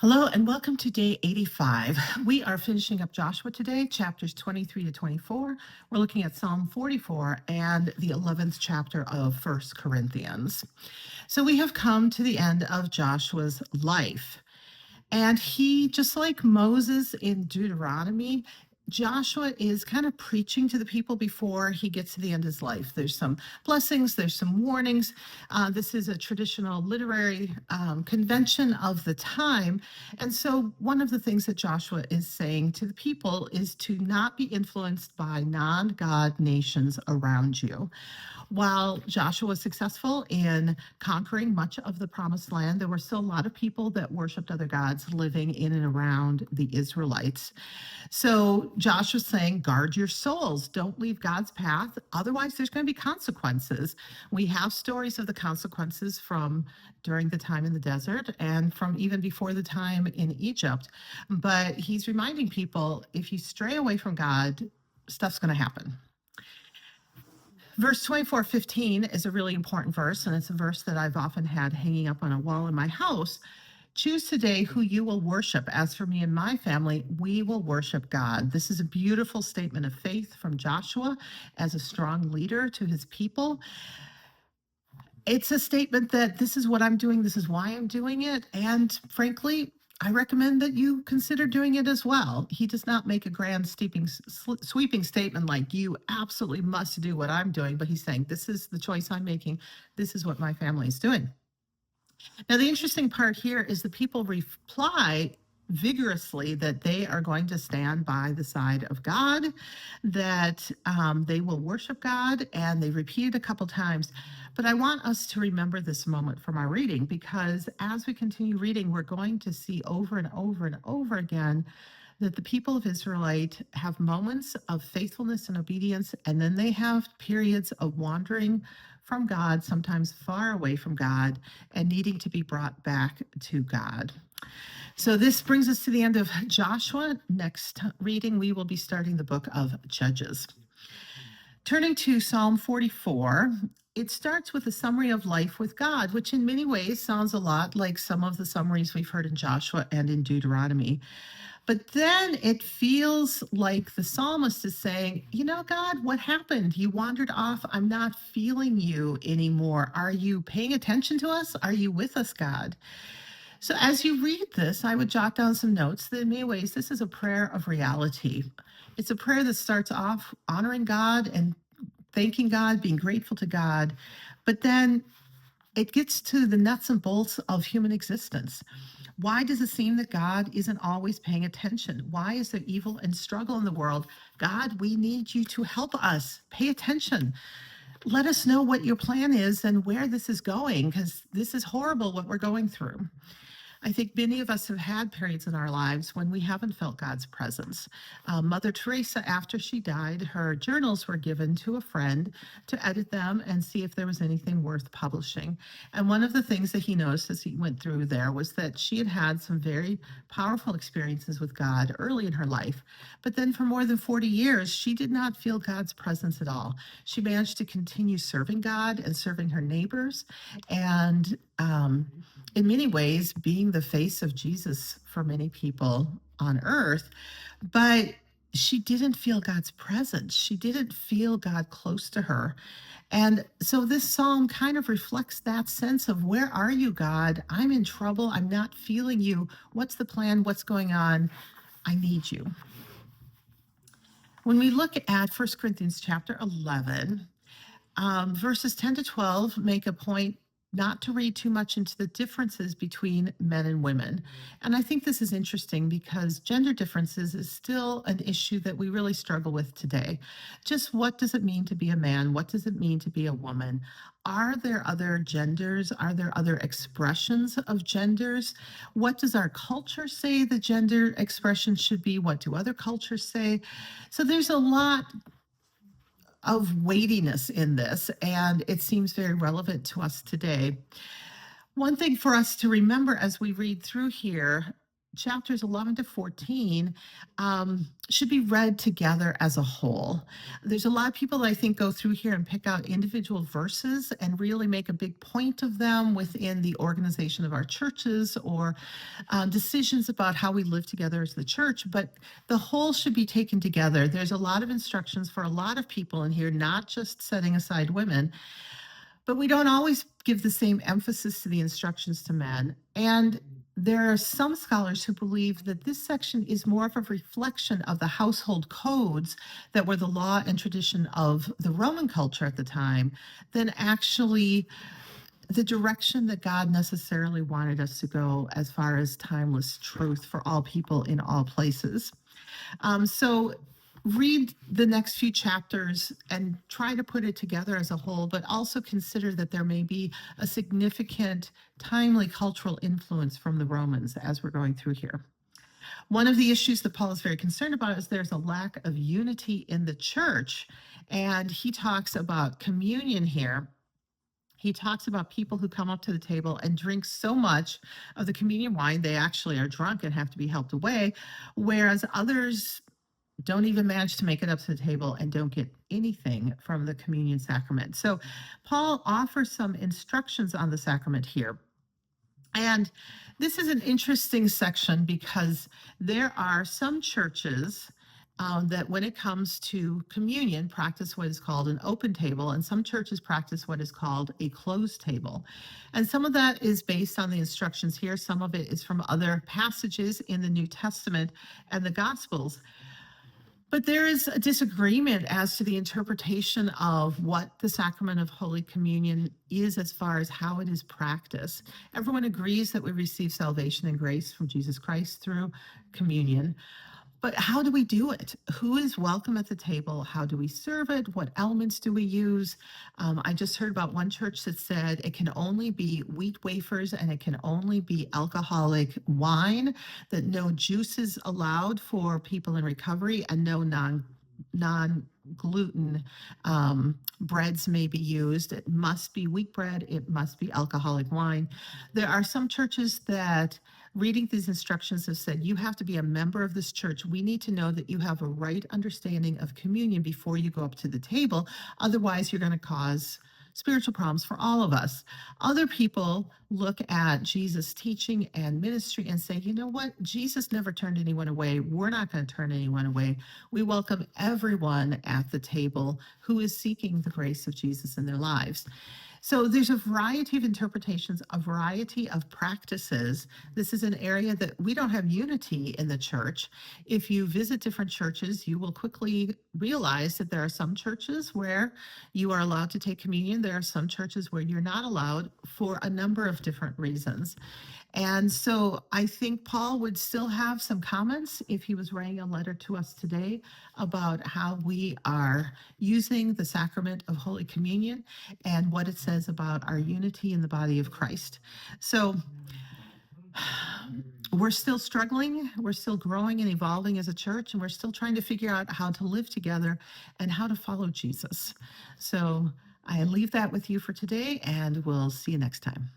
Hello and welcome to day 85. We are finishing up Joshua today, chapters 23 to 24. We're looking at Psalm 44 and the 11th chapter of First Corinthians. So we have come to the end of Joshua's life. And he, just like Moses in Deuteronomy, Joshua is kind of preaching to the people before he gets to the end of his life. There's some blessings, there's some warnings. This is a traditional literary convention of the time. And so, one of the things that Joshua is saying to the people is to not be influenced by non God nations around you. While Joshua was successful in conquering much of the promised land, there were still a lot of people that worshiped other gods living in and around the Israelites. So Joshua's saying, guard your souls. Don't leave God's path. Otherwise, there's going to be consequences. We have stories of the consequences from during the time in the desert and from even before the time in Egypt. But he's reminding people, if you stray away from God, stuff's going to happen. Verse 24:15 is a really important verse, and it's a verse that I've often had hanging up on a wall in my house. Choose today who you will worship. As for me and my family, we will worship God. This is a beautiful statement of faith from Joshua as a strong leader to his people. It's a statement that this is what I'm doing, this is why I'm doing it, and frankly, I recommend that you consider doing it as well. He does not make a grand sweeping statement like, you absolutely must do what I'm doing, but he's saying, this is the choice I'm making, this is what my family is doing. Now, the interesting part here is the people reply vigorously that they are going to stand by the side of God, that they will worship God, and they repeat it a couple times. But I want us to remember this moment from our reading, because as we continue reading, we're going to see over and over and over again that the people of Israelite have moments of faithfulness and obedience, and then they have periods of wandering from God, sometimes far away from God, and needing to be brought back to God. So this brings us to the end of Joshua. Next reading, we will be starting the book of Judges. Turning to Psalm 44, it starts with a summary of life with God, which in many ways sounds a lot like some of the summaries we've heard in Joshua and in Deuteronomy. But then it feels like the psalmist is saying, you know, God, what happened? You wandered off. I'm not feeling you anymore. Are you paying attention to us? Are you with us, God? So as you read this, I would jot down some notes that in many ways, this is a prayer of reality. It's a prayer that starts off honoring God and thanking God, being grateful to God, but then it gets to the nuts and bolts of human existence. Why does it seem that God isn't always paying attention? Why is there evil and struggle in the world? God, we need you to help us. Pay attention. Let us know what your plan is and where this is going, because this is horrible what we're going through. I think many of us have had periods in our lives when we haven't felt God's presence. Mother Teresa, after she died, her journals were given to a friend to edit them and see if there was anything worth publishing. And one of the things that he noticed as he went through there was that she had had some very powerful experiences with God early in her life. But then for more than 40 years, she did not feel God's presence at all. She managed to continue serving God and serving her neighbors, and in many ways being the face of Jesus for many people on earth, but she didn't feel God's presence. She didn't feel God close to her. And so this psalm kind of reflects that sense of, where are you, God? I'm in trouble. I'm not feeling you. What's the plan? What's going on? I need you. When we look at 1 Corinthians chapter 11, verses 10 to 12 make a point not to read too much into the differences between men and women. And I think this is interesting because gender differences is still an issue that we really struggle with today. Just what does it mean to be a man? What does it mean to be a woman? Are there other genders? Are there other expressions of genders? What does our culture say the gender expression should be? What do other cultures say? So there's a lot of weightiness in this, and it seems very relevant to us today. One thing for us to remember as we read through here, chapters 11 to 14 should be read together as a whole. There's a lot of people that I think go through here and pick out individual verses and really make a big point of them within the organization of our churches or decisions about how we live together as the church, but the whole should be taken together. There's a lot of instructions for a lot of people in here, not just setting aside women. But we don't always give the same emphasis to the instructions to men. And there are some scholars who believe that this section is more of a reflection of the household codes that were the law and tradition of the Roman culture at the time than actually the direction that God necessarily wanted us to go as far as timeless truth for all people in all places. So read the next few chapters and try to put it together as a whole, but also consider that there may be a significant timely cultural influence from the Romans as we're going through here. One of the issues that Paul is very concerned about is there's a lack of unity in the church. And he talks about communion here. He talks about people who come up to the table and drink so much of the communion wine, they actually are drunk and have to be helped away, whereas others don't even manage to make it up to the table and don't get anything from the communion sacrament. So Paul offers some instructions on the sacrament here. And this is an interesting section because there are some churches that when it comes to communion practice what is called an open table, and some churches practice what is called a closed table. And some of that is based on the instructions here. Some of it is from other passages in the New Testament and the Gospels. But there is a disagreement as to the interpretation of what the sacrament of Holy Communion is as far as how it is practiced. Everyone agrees that we receive salvation and grace from Jesus Christ through communion. But how do we do it? Who is welcome at the table? How do we serve it? What elements do we use? I just heard about one church that said it can only be wheat wafers and it can only be alcoholic wine, that no juice is allowed for people in recovery, and no non-gluten breads may be used. It must be wheat bread. It must be alcoholic wine. There are some churches that reading these instructions have said, you have to be a member of this church. We need to know that you have a right understanding of communion before you go up to the table. Otherwise, you're going to cause spiritual problems for all of us. Other people look at Jesus' teaching and ministry and say, you know what? Jesus never turned anyone away. We're not going to turn anyone away. We welcome everyone at the table who is seeking the grace of Jesus in their lives. So there's a variety of interpretations, a variety of practices. This is an area that we don't have unity in the church. If you visit different churches, you will quickly realize that there are some churches where you are allowed to take communion. There are some churches where you're not allowed for a number of different reasons. And so I think Paul would still have some comments if he was writing a letter to us today about how we are using the sacrament of Holy Communion and what it says about our unity in the body of Christ. So we're still struggling, we're still growing and evolving as a church, and we're still trying to figure out how to live together and how to follow Jesus. So I leave that with you for today, and we'll see you next time.